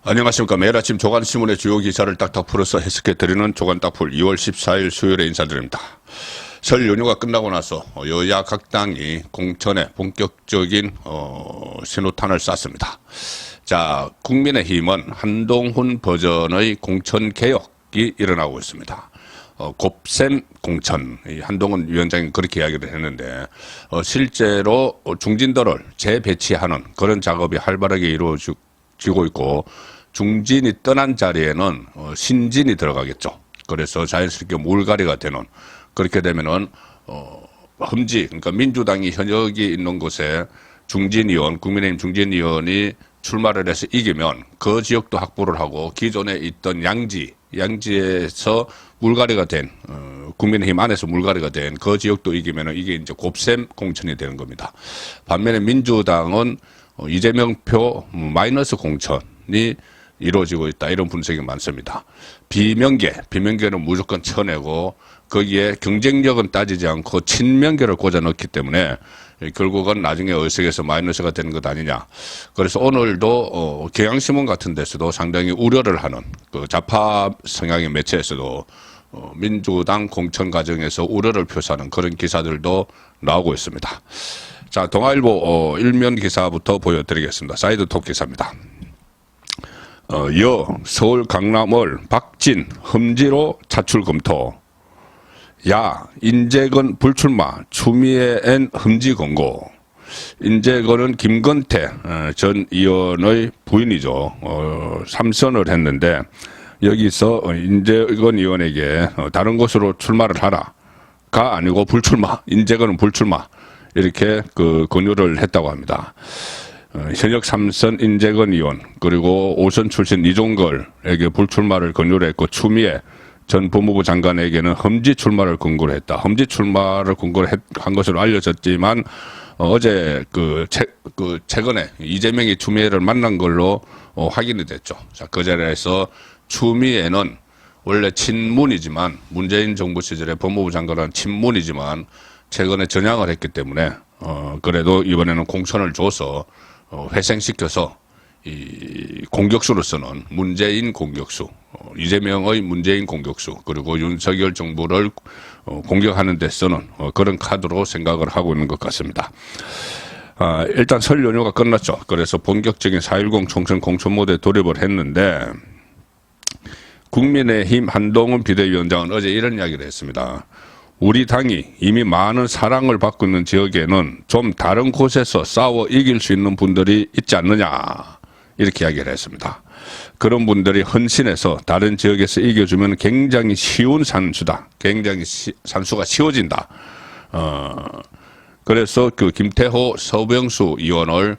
안녕하십니까. 매일 아침 조간신문의 주요 기사를 딱딱 풀어서 해석해드리는 조간딱풀 2월 14일 수요일에 인사드립니다. 설 연휴가 끝나고 나서 여야 각 당이 공천에 본격적인 신호탄을 쐈습니다. 자, 국민의힘은 한동훈 버전의 공천 개혁이 일어나고 있습니다. 곱셈 공천, 한동훈 위원장이 그렇게 이야기를 했는데 실제로 중진들을 재배치하는 그런 작업이 활발하게 이루어지고 있고, 중진이 떠난 자리에는 신진이 들어가겠죠. 그래서 자연스럽게 물갈이가 되는, 그렇게 되면은 험지, 그러니까 민주당이 현역이 있는 곳에 중진 의원, 국민의힘 중진 의원이 출마를 해서 이기면 그 지역도 확보를 하고, 기존에 있던 양지에서 물갈이가 된, 국민의힘 안에서 물갈이가 된 그 지역도 이기면은 이게 이제 곱셈 공천이 되는 겁니다. 반면에 민주당은 이재명 표 마이너스 공천이 이루어지고 있다, 이런 분석이 많습니다. 비명계는 무조건 쳐내고 거기에 경쟁력은 따지지 않고 친명계를 꽂아 넣기 때문에 결국은 나중에 의석에서 마이너스가 되는 것 아니냐. 그래서 오늘도 경향신문 같은 데서도 상당히 우려를 하는, 그 좌파 성향의 매체에서도 민주당 공천 과정에서 우려를 표시하는 그런 기사들도 나오고 있습니다. 자, 동아일보 일면 기사부터 보여드리겠습니다. 사이드톡 기사입니다. 서울 강남을 박진 험지로 차출 검토. 야, 인재건 불출마, 추미애 앤 험지 권고. 인재건은 김건태 전 의원의 부인이죠. 3선을 했는데, 여기서 인재건 의원에게 다른 곳으로 출마를 하라가 아니고 불출마, 인재건은 불출마, 이렇게 권유를 했다고 합니다. 현역 3선 인재건 의원, 그리고 5선 출신 이종걸에게 불출마를 권유를 했고, 추미애 전 법무부 장관에게는 험지 출마를 권고를 했다. 험지 출마를 권고를 한 것으로 알려졌지만, 어제 최근에 이재명이 추미애를 만난 걸로 확인이 됐죠. 자, 그 자리에서 추미애는 원래 친문이지만, 문재인 정부 시절에 법무부 장관은 친문이지만 최근에 전향을 했기 때문에 그래도 이번에는 공천을 줘서 회생시켜서 이 공격수로서는 문재인 공격수, 이재명의 문재인 공격수, 그리고 윤석열 정부를 공격하는 데서는 그런 카드로 생각을 하고 있는 것 같습니다. 일단 설 연휴가 끝났죠. 그래서 본격적인 4.10 총선 공천 모드에 돌입을 했는데, 국민의힘 한동훈 비대위원장은 어제 이런 이야기를 했습니다. 우리 당이 이미 많은 사랑을 받고 있는 지역에는 좀 다른 곳에서 싸워 이길 수 있는 분들이 있지 않느냐, 이렇게 이야기를 했습니다. 그런 분들이 헌신해서 다른 지역에서 이겨주면 굉장히 쉬운 산수다. 굉장히 산수가 쉬워진다. 그래서 김태호, 서병수 의원을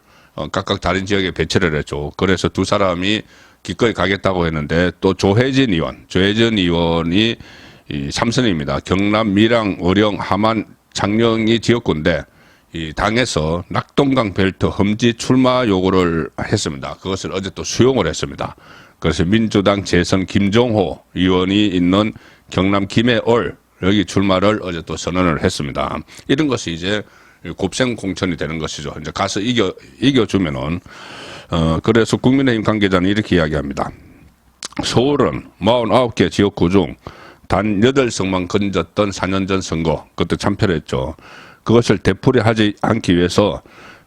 각각 다른 지역에 배치를 했죠. 그래서 두 사람이 기꺼이 가겠다고 했는데, 또 조혜진 의원이 이 3선입니다. 경남, 밀양, 어령, 함안, 장령이 지역구인데, 이 당에서 낙동강 벨트 험지 출마 요구를 했습니다. 그것을 어제 또 수용을 했습니다. 그래서 민주당 재선 김종호 의원이 있는 경남 김해을, 여기 출마를 어제 또 선언을 했습니다. 이런 것이 이제 곱셈 공천이 되는 것이죠. 이제 가서 이겨주면은, 그래서 국민의힘 관계자는 이렇게 이야기합니다. 서울은 49개 지역구 중 단 8석만 건졌던 4년 전 선거, 그때 참패했죠. 그것을 되풀이하지 않기 위해서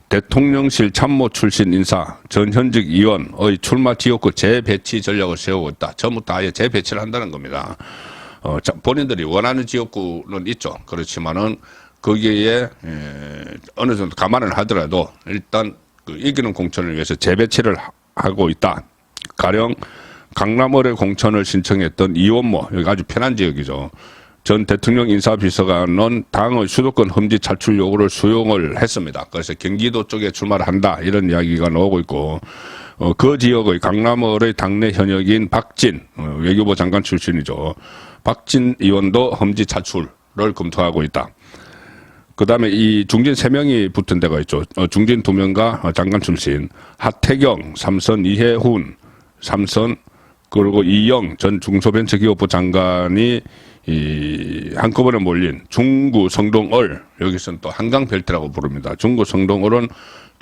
대통령실 참모 출신 인사, 전현직 의원의 출마 지역구 재배치 전략을 세우고 있다. 전부 다 아예 재배치를 한다는 겁니다. 본인들이 원하는 지역구는 있죠. 그렇지만은 거기에 어느 정도 감안을 하더라도 일단 이기는 공천을 위해서 재배치를 하고 있다. 가령 강남을의 공천을 신청했던 이원모, 여기 아주 편한 지역이죠. 전 대통령 인사비서관은 당의 수도권 험지 차출 요구를 수용을 했습니다. 그래서 경기도 쪽에 출마를 한다, 이런 이야기가 나오고 있고, 그 지역의 강남을의 당내 현역인 박진, 외교부 장관 출신이죠. 박진 의원도 험지 차출을 검토하고 있다. 그 다음에 이 중진 3명이 붙은 데가 있죠. 중진 2명과 장관 출신, 하태경 3선, 이해훈 3선, 그리고 이영 전 중소벤처기업부 장관이 한꺼번에 몰린 중구 성동을, 여기서는 또 한강벨트라고 부릅니다. 중구 성동을은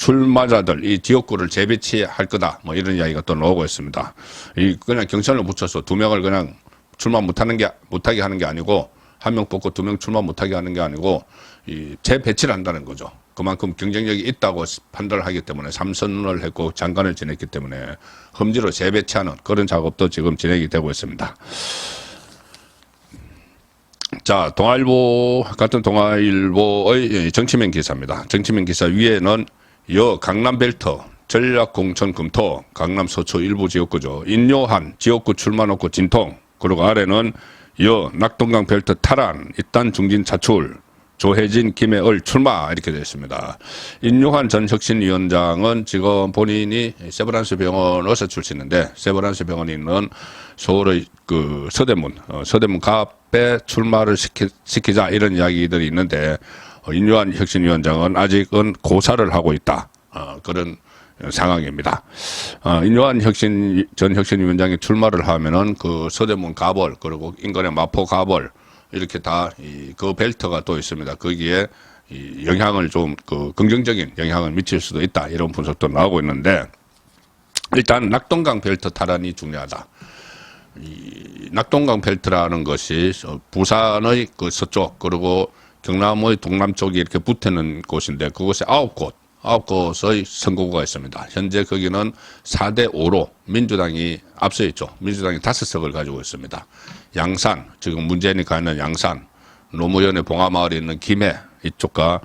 출마자들 이 지역구를 재배치할 거다. 뭐 이런 이야기가 또 나오고 있습니다. 이 그냥 경선을 붙여서 2명을 그냥 출마 못하게 하는 게 아니고 1명 뽑고 2명 출마 못하게 하는 게 아니고 이 재배치를 한다는 거죠. 그만큼 경쟁력이 있다고 판단을 하기 때문에 3선을 했고 장관을 지냈기 때문에 험지로 재배치하는 그런 작업도 지금 진행이 되고 있습니다. 자, 동아일보 같은 동아일보의 정치면 기사입니다. 정치면 기사 위에는 강남벨트 전략공천 검토 강남 서초 일부 지역구죠. 인요한 지역구 출마 놓고 진통. 그리고 아래는 낙동강 벨트 탈환 이딴 중진 차출 조혜진 김해을 출마 이렇게 되어 있습니다. 인요한 전 혁신위원장은 지금 본인이 세브란스 병원 의사 출신인데 세브란스 병원이 있는 서울의 그 서대문 갑에 출마를 시키자 이런 이야기들이 있는데 인요한 혁신위원장은 아직은 고사를 하고 있다. 그런 상황입니다. 인요한 전 혁신위원장이 출마를 하면은 그 서대문 갑을 그리고 인근의 마포 갑을 이렇게 다 그 벨트가 또 있습니다. 거기에 영향을 좀 그 긍정적인 영향을 미칠 수도 있다. 이런 분석도 나오고 있는데 일단 낙동강 벨트 탈환이 중요하다. 이 낙동강 벨트라는 것이 부산의 그 서쪽 그리고 경남의 동남쪽이 이렇게 붙는 곳인데 그곳에 9곳의 선거구가 있습니다. 현재 거기는 4대5로 민주당이 앞서 있죠. 민주당이 5석을 가지고 있습니다. 양산, 지금 문재인이 가 있는 양산, 노무현의 봉화마을에 있는 김해 이쪽과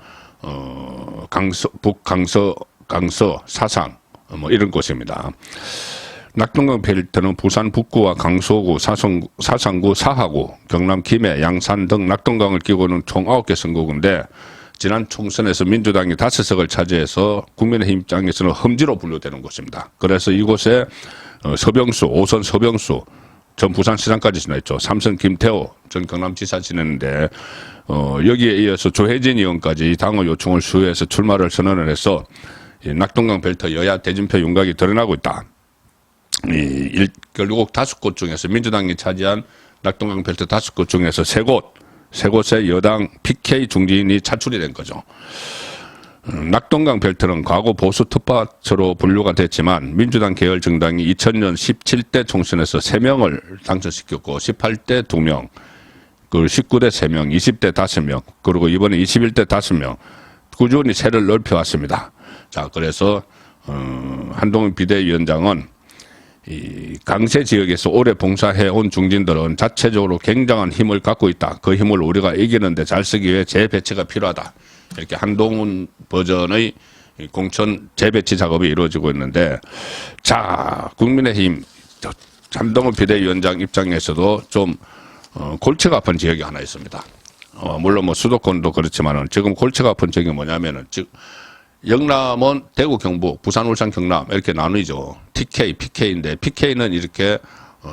강서, 사상 뭐 이런 곳입니다. 낙동강 벨트는 부산 북구와 강서구, 사상구, 사하구, 경남 김해, 양산 등 낙동강을 끼고는 총 9개 선거구인데 지난 총선에서 민주당이 5석을 차지해서 국민의힘 입장에서는 험지로 분류되는 곳입니다. 그래서 이곳에 서병수, 5선 서병수, 전 부산시장까지 지냈죠. 3선 김태호 전 경남지사 지냈는데 여기에 이어서 조혜진 의원까지 당의 요청을 수여해서 출마를 선언을 해서 낙동강 벨트 여야 대진표 윤곽이 드러나고 있다. 결국 5곳 중에서 민주당이 차지한 낙동강 벨트 5곳 중에서 3곳의 여당 PK 중진이 차출이 된 거죠. 낙동강 벨트는 과거 보수 텃밭으로 분류가 됐지만 민주당 계열 정당이 2000년 17대 총선에서 3명을 당선시켰고 18대 2명, 그리고 19대 3명, 20대 5명, 그리고 이번에 21대 5명 꾸준히 세를 넓혀왔습니다. 자, 그래서 한동훈 비대위원장은 이 강세 지역에서 오래 봉사해온 중진들은 자체적으로 굉장한 힘을 갖고 있다. 그 힘을 우리가 이기는데 잘 쓰기 위해 재배치가 필요하다. 이렇게 한동훈 버전의 공천 재배치 작업이 이루어지고 있는데, 자, 국민의힘 한동훈 비대위원장 입장에서도 좀 골치가 아픈 지역이 하나 있습니다. 물론 뭐 수도권도 그렇지만은 지금 골치가 아픈 지역이 뭐냐면은 즉 영남은 대구, 경북, 부산, 울산, 경남 이렇게 나누죠. TK, PK인데 PK는 이렇게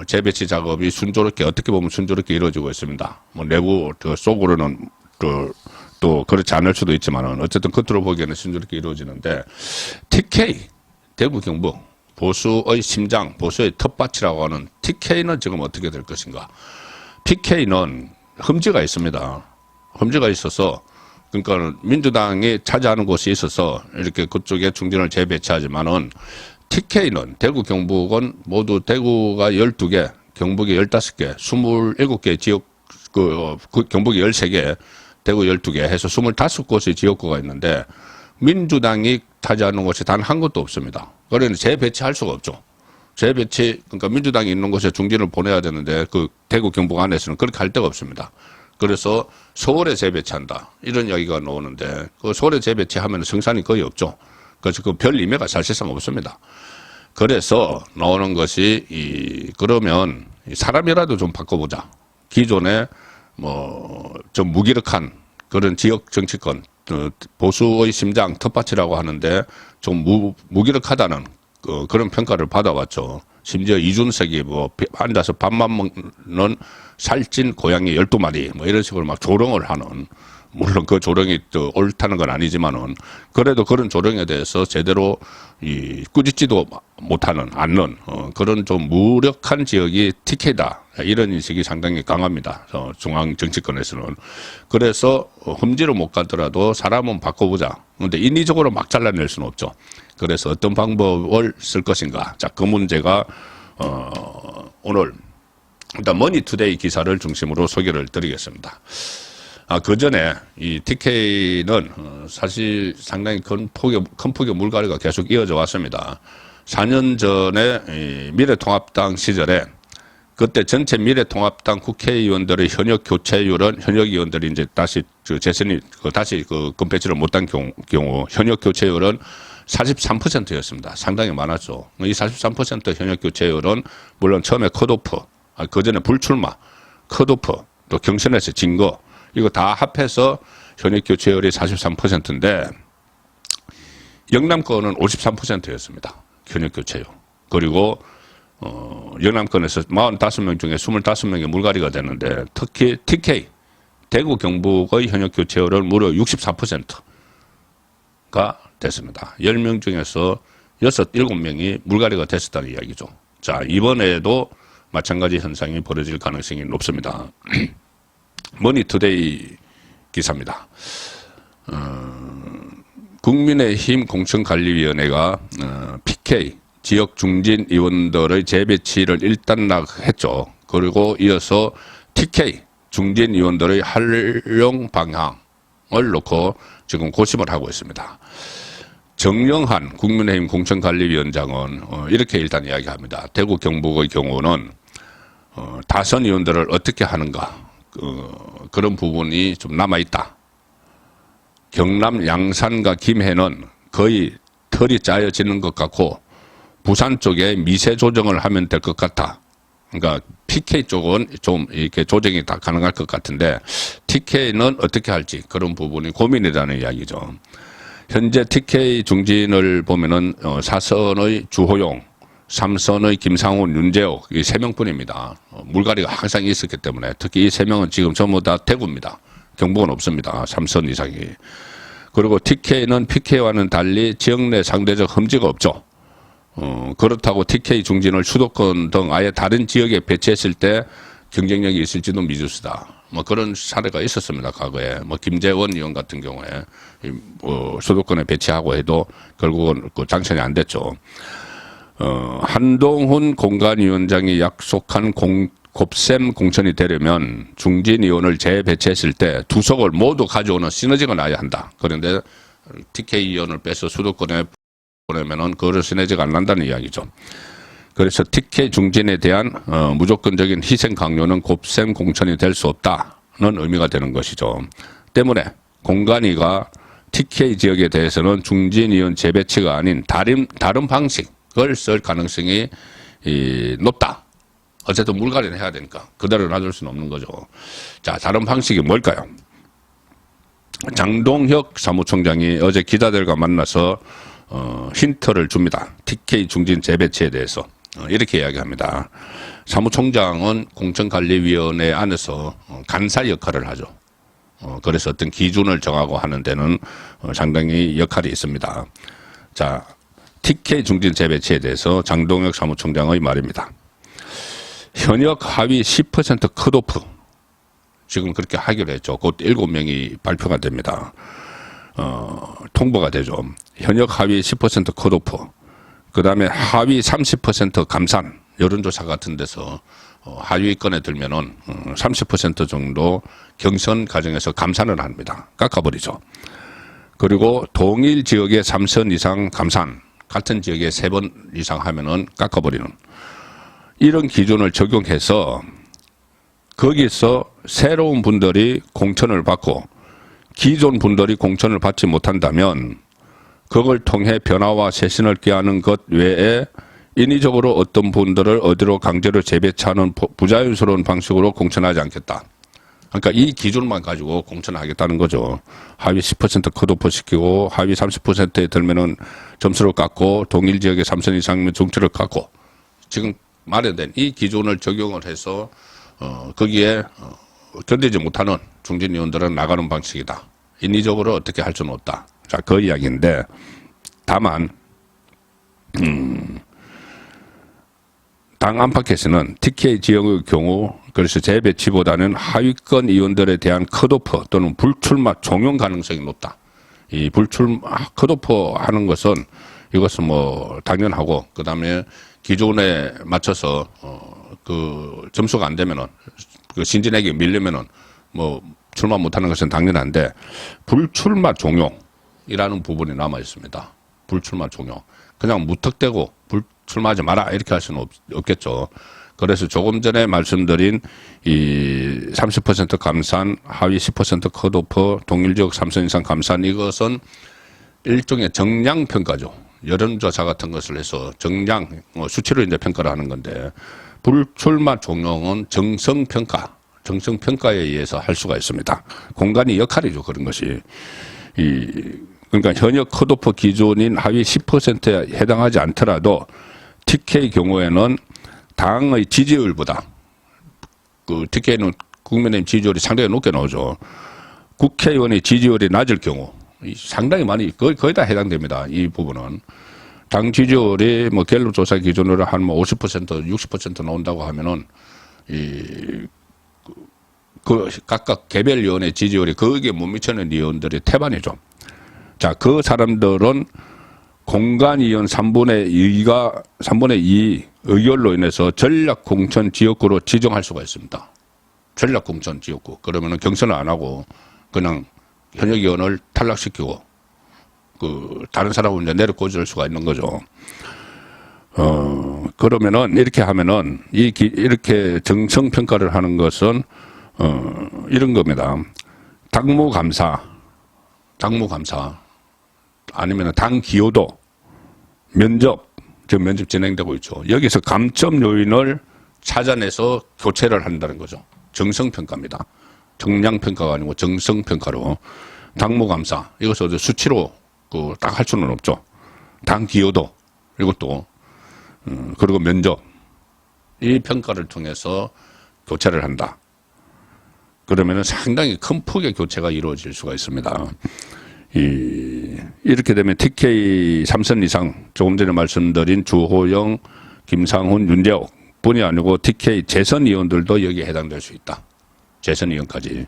재배치 작업이 순조롭게 어떻게 보면 순조롭게 이루어지고 있습니다. 뭐 내부 속으로는 또 그렇지 않을 수도 있지만은 어쨌든 겉으로 보기에는 순조롭게 이루어지는데 TK, 대구, 경북 보수의 심장, 보수의 텃밭이라고 하는 TK는 지금 어떻게 될 것인가? PK는 험지가 있습니다. 험지가 있어서 그러니까 민주당이 차지하는 곳이 있어서 이렇게 그쪽에 중진을 재배치하지만은 TK는 대구, 경북은 모두 대구가 12개, 경북이 15개, 27개 지역, 경북이 13개, 대구 12개 해서 25곳의 지역구가 있는데 민주당이 차지하는 곳이 단 한 곳도 없습니다. 그러니 재배치할 수가 없죠. 재배치, 그러니까 민주당이 있는 곳에 중진을 보내야 되는데 그 대구, 경북 안에서는 그렇게 할 데가 없습니다. 그래서 서울에 재배치한다. 이런 이야기가 나오는데 그 서울에 재배치하면 성산이 거의 없죠. 그래서 그 별 의미가 사실상 없습니다. 그래서 나오는 것이 그러면 사람이라도 좀 바꿔보자. 기존에 뭐 좀 무기력한 그런 지역 정치권 보수의 심장 텃밭이라고 하는데 좀 무기력하다는 그런 평가를 받아왔죠. 심지어 이준석이 뭐 앉아서 밥만 먹는 살찐 고양이 12마리 뭐 이런 식으로 막 조롱을 하는 물론 그 조령이 또 옳다는 건 아니지만은 그래도 그런 조령에 대해서 제대로 꾸짖지도 못하는 않는 그런 좀 무력한 지역이 TK다 이런 인식이 상당히 강합니다. 중앙 정치권에서는. 그래서 험지로 못 가더라도 사람은 바꿔보자. 그런데 인위적으로 막 잘라낼 수는 없죠. 그래서 어떤 방법을 쓸 것인가. 자, 그 문제가 오늘 일단 머니투데이 기사를 중심으로 소개를 드리겠습니다. 그 전에 이 TK는 사실 상당히 큰 폭의 물갈이가 계속 이어져 왔습니다. 4년 전에 미래통합당 시절에 그때 전체 미래통합당 국회의원들의 현역 교체율은 현역 의원들이 이제 다시 재선이 다시 건배지를 못한 경우 현역 교체율은 43%였습니다. 상당히 많았죠. 이 43% 현역 교체율은 물론 처음에 컷오프, 그 전에 불출마, 컷오프, 또 경선에서 진 거 이거 다 합해서 현역 교체율이 43%인데 영남권은 53%였습니다. 현역 교체율. 그리고 영남권에서 45명 중에 25명이 물갈이가 되는데 특히 TK 대구 경북의 현역 교체율은 무려 64%가 됐습니다. 10명 중에서 6, 7명이 물갈이가 됐었다는 이야기죠. 자, 이번에도 마찬가지 현상이 벌어질 가능성이 높습니다. 머니투데이 기사입니다. 국민의힘 공천관리위원회가 PK 지역 중진 의원들의 재배치를 일단락했죠. 그리고 이어서 TK 중진 의원들의 활용 방향을 놓고 지금 고심을 하고 있습니다. 정영한 국민의힘 공천관리위원장은 이렇게 일단 이야기합니다. 대구 경북의 경우는 다선 의원들을 어떻게 하는가 그런 부분이 좀 남아있다. 경남 양산과 김해는 거의 털이 짜여지는 것 같고 부산 쪽에 미세 조정을 하면 될 것 같아. 그러니까 PK 쪽은 좀 이렇게 조정이 다 가능할 것 같은데 TK는 어떻게 할지 그런 부분이 고민이라는 이야기죠. 현재 TK 중진을 보면은 4선의 주호용, 3선의 김상훈, 윤재옥 이 3명뿐입니다. 물갈이가 항상 있었기 때문에 특히 이 3명은 지금 전부 다 대구입니다. 경북은 없습니다. 3선 이상이. 그리고 TK는 PK와는 달리 지역 내 상대적 험지가 없죠. 그렇다고 TK 중진을 수도권 등 아예 다른 지역에 배치했을 때 경쟁력이 있을지도 미지수다. 뭐 그런 사례가 있었습니다. 과거에. 뭐 김재원 의원 같은 경우에 수도권에 배치하고 해도 결국은 그 당선이 안 됐죠. 한동훈 공관위원장이 약속한 곱셈 공천이 되려면 중진 의원을 재배치했을 때 두 석을 모두 가져오는 시너지가 나야 한다. 그런데 TK 의원을 빼서 수도권에 보내면은 그런 시너지가 안 난다는 이야기죠. 그래서 TK 중진에 대한 무조건적인 희생 강요는 곱셈 공천이 될 수 없다는 의미가 되는 것이죠. 때문에 공관위가 TK 지역에 대해서는 중진 의원 재배치가 아닌 다른 방식을 쓸 가능성이 높다. 어쨌든 물갈이는 해야 되니까 그대로 놔둘 수는 없는 거죠. 자, 다른 방식이 뭘까요? 장동혁 사무총장이 어제 기자들과 만나서 힌트를 줍니다. TK 중진 재배치에 대해서 이렇게 이야기합니다. 사무총장은 공천관리위원회 안에서 간사 역할을 하죠. 그래서 어떤 기준을 정하고 하는 데는 상당히 역할이 있습니다. 자, TK 중진 재배치에 대해서 장동혁 사무총장의 말입니다. 현역 하위 10% 컷오프 지금 그렇게 하기로 했죠. 곧 7명이 발표가 됩니다. 통보가 되죠. 현역 하위 10% 컷오프 그 다음에 하위 30% 감산 여론조사 같은 데서 하위권에 들면은 30% 정도 경선 과정에서 감산을 합니다. 깎아버리죠. 그리고 동일 지역에 3선 이상 감산 같은 지역에 3번 이상 하면은 깎아버리는 이런 기준을 적용해서 거기서 새로운 분들이 공천을 받고 기존 분들이 공천을 받지 못한다면 그걸 통해 변화와 쇄신을 꾀하는 것 외에 인위적으로 어떤 분들을 어디로 강제로 재배치하는 부자연스러운 방식으로 공천하지 않겠다. 그러니까 이 기준만 가지고 공천하겠다는 거죠. 하위 10% 컷오프 시키고 하위 30%에 들면은 점수를 깎고 동일 지역에 3선 이상이면 정치를 깎고 지금 마련된 이 기준을 적용을 해서 거기에 견디지 못하는 중진 의원들은 나가는 방식이다. 인위적으로 어떻게 할 수는 없다. 자, 그 이야기인데, 다만 당 안팎에서는 TK 지역의 경우 그래서 재배치보다는 하위권 의원들에 대한 컷오프 또는 불출마 종용 가능성이 높다. 이 불출마 컷오프 하는 것은 이것은 뭐 당연하고 그다음에 기존에 맞춰서 그 점수가 안 되면은 그 신진에게 밀리면은 뭐 출마 못하는 것은 당연한데 불출마 종용이라는 부분이 남아 있습니다. 불출마 종용. 그냥 무턱대고 불출마하지 마라 이렇게 할 수는 없겠죠. 그래서 조금 전에 말씀드린 이 30% 감산, 하위 10% 컷오프, 동일지역 3선 이상 감산 이것은 일종의 정량 평가죠. 여론조사 같은 것을 해서 정량 수치로 이제 평가를 하는 건데 불출마 종용은 정성 평가에 의해서 할 수가 있습니다. 공간이 역할이죠. 그런 것이. 그러니까 현역 컷오프 기준인 하위 10%에 해당하지 않더라도 TK 경우에는 당의 지지율보다 그 TK는 국민의힘 지지율이 상당히 높게 나오죠. 국회의원의 지지율이 낮을 경우 상당히 많이 거의 다 해당됩니다. 이 부분은 당 지지율이 뭐 갤럽 조사 기준으로 한 뭐 50% 60% 나온다고 하면은 그 각각 개별 의원의 지지율이 거기에 못 미치는 의원들이 태반이죠. 자, 그 사람들은 공간위원 3분의 2 의결로 인해서 전략공천 지역구로 지정할 수가 있습니다. 전략공천 지역구. 그러면은 경선을 안 하고 그냥 현역 의원을 탈락시키고 그 다른 사람을 이제 내려꽂을 수가 있는 거죠. 그러면은 이렇게 하면은 이렇게 정성 평가를 하는 것은 이런 겁니다. 당무감사 아니면 당 기여도 면접 지금 면접 진행되고 있죠. 여기서 감점 요인을 찾아내서 교체를 한다는 거죠. 정성평가입니다. 정량평가가 아니고 정성평가로 당무감사 이것을 수치로 딱 할 수는 없죠. 당 기여도 이것도 그리고 면접 이 평가를 통해서 교체를 한다. 그러면은 상당히 큰 폭의 교체가 이루어질 수가 있습니다. 이렇게 되면 TK 3선 이상 조금 전에 말씀드린 주호영, 김상훈, 윤재옥 뿐이 아니고 TK 재선 의원들도 여기에 해당될 수 있다. 재선 의원까지.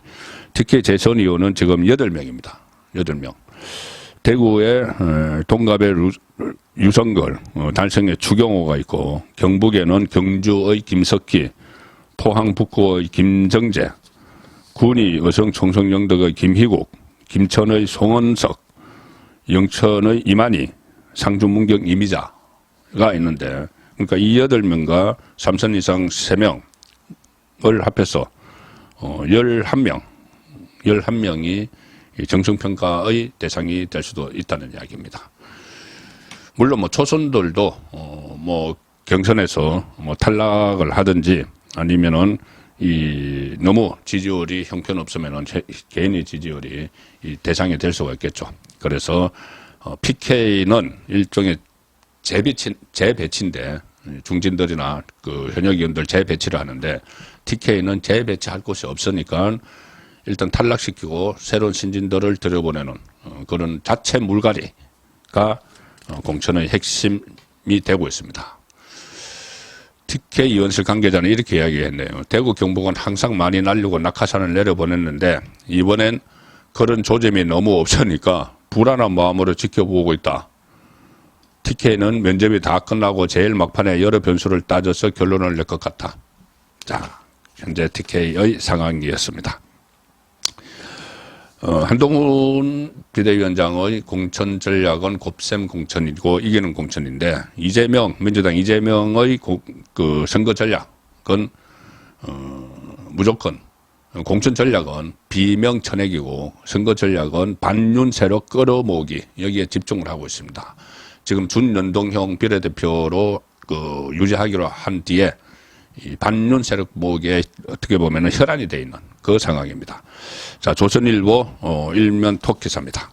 TK 재선 의원은 지금 8명입니다. 8명. 대구에 동갑의 유성걸, 달성에 추경호가 있고 경북에는 경주의 김석희, 포항 북구의 김정재, 군위 의성 총성영덕의 김희국, 김천의 송원석, 영천의 이만희, 상주 문경 이미자가 있는데 그러니까 이 8명과 3선 이상 3명을 합해서 11명이 정성평가의 대상이 될 수도 있다는 이야기입니다. 물론 뭐 초선들도 뭐 경선에서 뭐 탈락을 하든지 아니면은 너무 지지율이 형편없으면은 개인의 지지율이 대상이 될 수가 있겠죠. 그래서 PK는 일종의 재배치인데 중진들이나 그 현역 의원들 재배치를 하는데 TK는 재배치할 곳이 없으니까 일단 탈락시키고 새로운 신진들을 들여보내는 그런 자체 물갈이가 공천의 핵심이 되고 있습니다. TK 의원실 관계자는 이렇게 이야기했네요. 대구 경북은 항상 많이 날리고 낙하산을 내려보냈는데 이번엔 그런 조짐이 너무 없으니까 불안한 마음으로 지켜보고 있다. TK는 면접이 다 끝나고 제일 막판에 여러 변수를 따져서 결론을 낼 것 같다. 자, 현재 TK의 상황이었습니다. 한동훈 비대위원장의 공천 전략은 곱셈 공천이고 이기는 공천인데 민주당 이재명의 그 선거 전략은 무조건 공천 전략은 비명천액이고 선거 전략은 반윤 세력 끌어모으기 여기에 집중을 하고 있습니다. 지금 준연동형 비례대표로 유지하기로 한 뒤에 이 반윤 세력 모으기에 어떻게 보면 혈안이 되어 있는 그 상황입니다. 자, 조선일보 일면 톡기사입니다.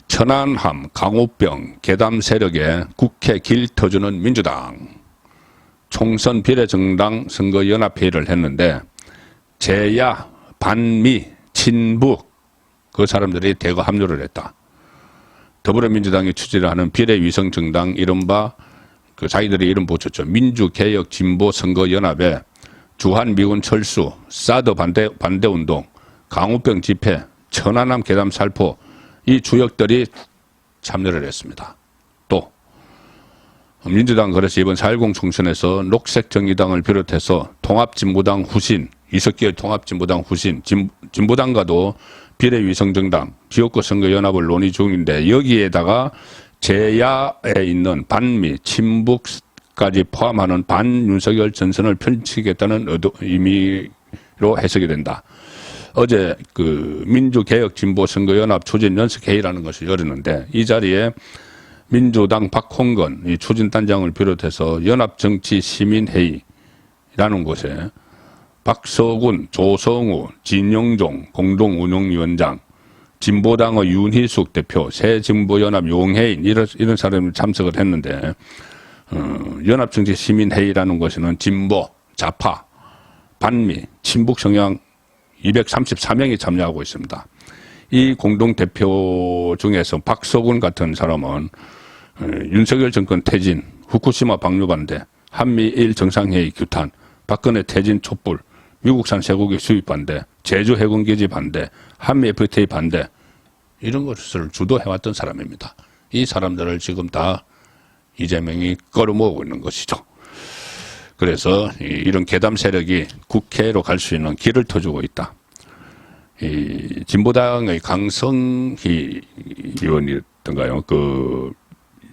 천안함, 강호병, 계담 세력에 국회 길 터주는 민주당. 총선 비례정당 선거연합회의를 했는데 제야, 반미, 친북 그 사람들이 대거 합류를 했다. 더불어민주당이 추진을 하는 비례위성정당 이른바 그 자기들이 이름 붙였죠. 민주개혁진보선거연합에 주한미군 철수, 사드 반대운동, 강우병 집회, 천안함 괴담 살포 이 주역들이 참여를 했습니다. 또 민주당 그래서 이번 4.10 총선에서 녹색정의당을 비롯해서 통합진보당 후신, 이석기의 통합진보당 후신, 진보당과도 비례위성정당, 지역구 선거연합을 논의 중인데 여기에다가 제야에 있는 반미, 친북까지 포함하는 반윤석열 전선을 펼치겠다는 의미로 해석이 된다. 어제 그 민주개혁진보선거연합 추진연석회의라는 것을 열었는데 이 자리에 민주당 박홍근 이 추진단장을 비롯해서 연합정치시민회의라는 곳에 박서군, 조성우, 진영종 공동운영위원장, 진보당의 윤희숙 대표, 새진보연합 용해인 이런 사람이 참석을 했는데 연합정치시민회의라는 것에는 진보, 좌파, 반미, 친북 성향 234명이 참여하고 있습니다. 이 공동대표 중에서 박서군 같은 사람은 윤석열 정권 퇴진, 후쿠시마 방류 반대, 한미일 정상회의 규탄, 박근혜 퇴진 촛불, 미국산 쇠고기 수입 반대, 제주 해군기지 반대, 한미 FTA 반대 이런 것을 주도해왔던 사람입니다. 이 사람들을 지금 다 이재명이 끌어모으고 있는 것이죠. 그래서 이런 괴담 세력이 국회로 갈 수 있는 길을 터주고 있다. 이 진보당의 강성희 의원이었던가요? 그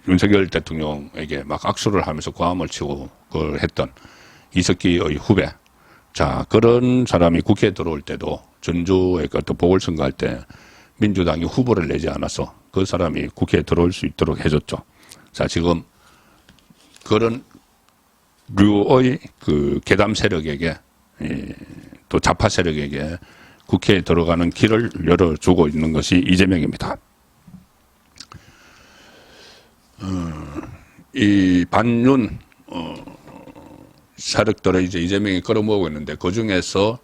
윤석열 대통령에게 막 악수를 하면서 고함을 치고 그걸 했던 이석기의 후배. 자, 그런 사람이 국회에 들어올 때도 전주에 또 보궐선거할 때 민주당이 후보를 내지 않아서 그 사람이 국회에 들어올 수 있도록 해줬죠. 자, 지금 그런 류의 그 괴담 세력에게 또 좌파 세력에게 국회에 들어가는 길을 열어주고 있는 것이 이재명입니다. 이 반윤 세력들을 이제 이재명이 끌어모으고 있는데 그 중에서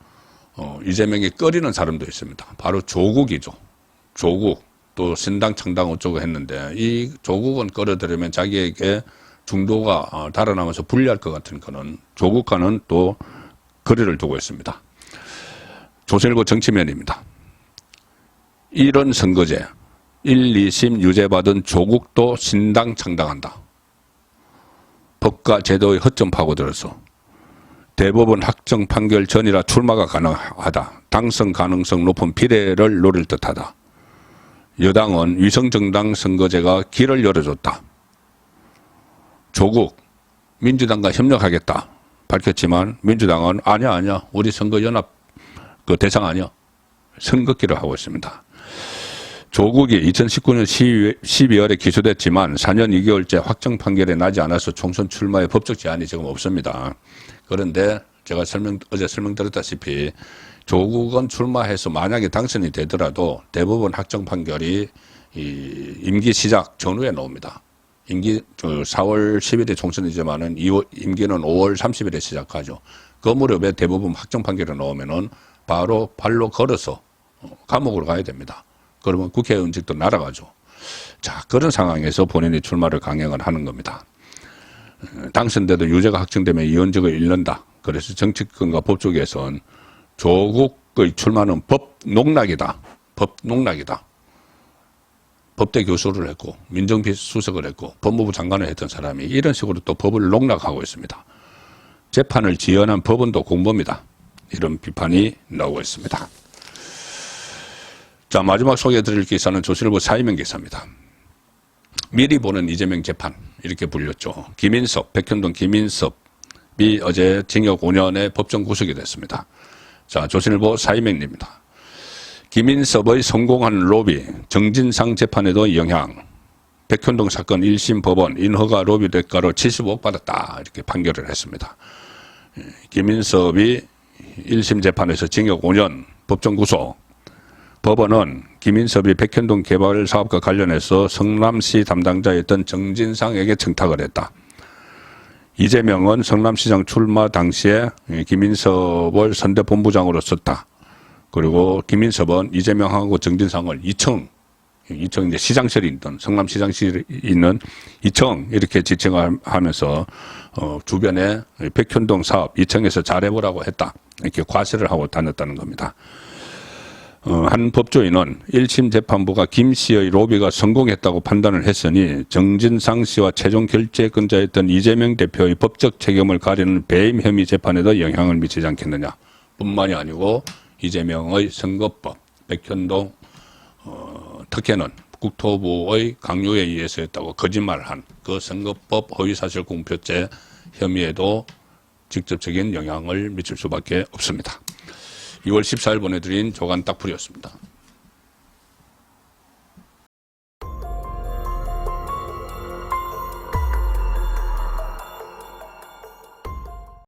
이재명이 꺼리는 사람도 있습니다. 바로 조국이죠. 조국 또 신당 창당 어쩌고 했는데 이 조국은 끌어들이면 자기에게 중도가 달아나면서 불리할 것 같은 그런 조국과는 또 거리를 두고 있습니다. 조선일보 정치면입니다. 이런 선거제 1, 2심 유죄받은 조국도 신당 창당한다. 법과 제도의 허점 파고들어서 대법원 확정 판결 전이라 출마가 가능하다. 당선 가능성 높은 비례를 노릴 듯하다. 여당은 위성정당 선거제가 길을 열어줬다. 조국 민주당과 협력하겠다 밝혔지만 민주당은 아니야 우리 선거연합 그 대상 아니야 선긋기를 하고 있습니다. 조국이 2019년 12월에 기소됐지만 4년 2개월째 확정 판결이 나지 않아서 총선 출마의 법적 제한이 지금 없습니다. 그런데 제가 어제 설명드렸다시피 조국은 출마해서 만약에 당선이 되더라도 대법원 확정 판결이 임기 시작 전후에 나옵니다. 임기 4월 10일에 총선이지만은 임기는 5월 30일에 시작하죠. 그 무렵에 대법원 확정 판결이 나오면은 바로 발로 걸어서 감옥으로 가야 됩니다. 그러면 국회의원직도 날아가죠. 자, 그런 상황에서 본인이 출마를 강행을 하는 겁니다. 당선돼도 유죄가 확정되면 의원직을 잃는다. 그래서 정치권과 법조계에서는 조국의 출마는 법 농락이다. 법 농락이다. 법대 교수를 했고 민정비수석을 했고 법무부 장관을 했던 사람이 이런 식으로 또 법을 농락하고 있습니다. 재판을 지연한 법원도 공범이다. 이런 비판이 나오고 있습니다. 자, 마지막 소개해드릴 기사는 조선일보 사이면 기사입니다. 미리 보는 이재명 재판 이렇게 불렸죠. 김인섭, 백현동 김인섭이 어제 징역 5년의 법정 구속이 됐습니다. 자, 조선일보 사이면입니다. 김인섭의 성공한 로비, 정진상 재판에도 영향. 백현동 사건 1심 법원 인허가 로비 대가로 75억 받았다. 이렇게 판결을 했습니다. 김인섭이 1심 재판에서 징역 5년 법정 구속. 법원은 김인섭이 백현동 개발 사업과 관련해서 성남시 담당자였던 정진상에게 청탁을 했다. 이재명은 성남시장 출마 당시에 김인섭을 선대본부장으로 썼다. 그리고 김인섭은 이재명하고 정진상을 2청 이제 시장실이 있던 성남시장실이 있는 2청 이렇게 지칭하면서 주변에 백현동 사업 2청에서 잘해보라고 했다. 이렇게 과세를 하고 다녔다는 겁니다. 한 법조인은 1심 재판부가 김 씨의 로비가 성공했다고 판단을 했으니 정진상 씨와 최종 결재권자였던 이재명 대표의 법적 책임을 가리는 배임 혐의 재판에도 영향을 미치지 않겠느냐. 뿐만이 아니고 이재명의 선거법, 백현동 특혜는 국토부의 강요에 의해서 했다고 거짓말한 그 선거법 허위사실 공표죄 혐의에도 직접적인 영향을 미칠 수밖에 없습니다. 2월 14일 보내드린 조간 딱풀이었습니다.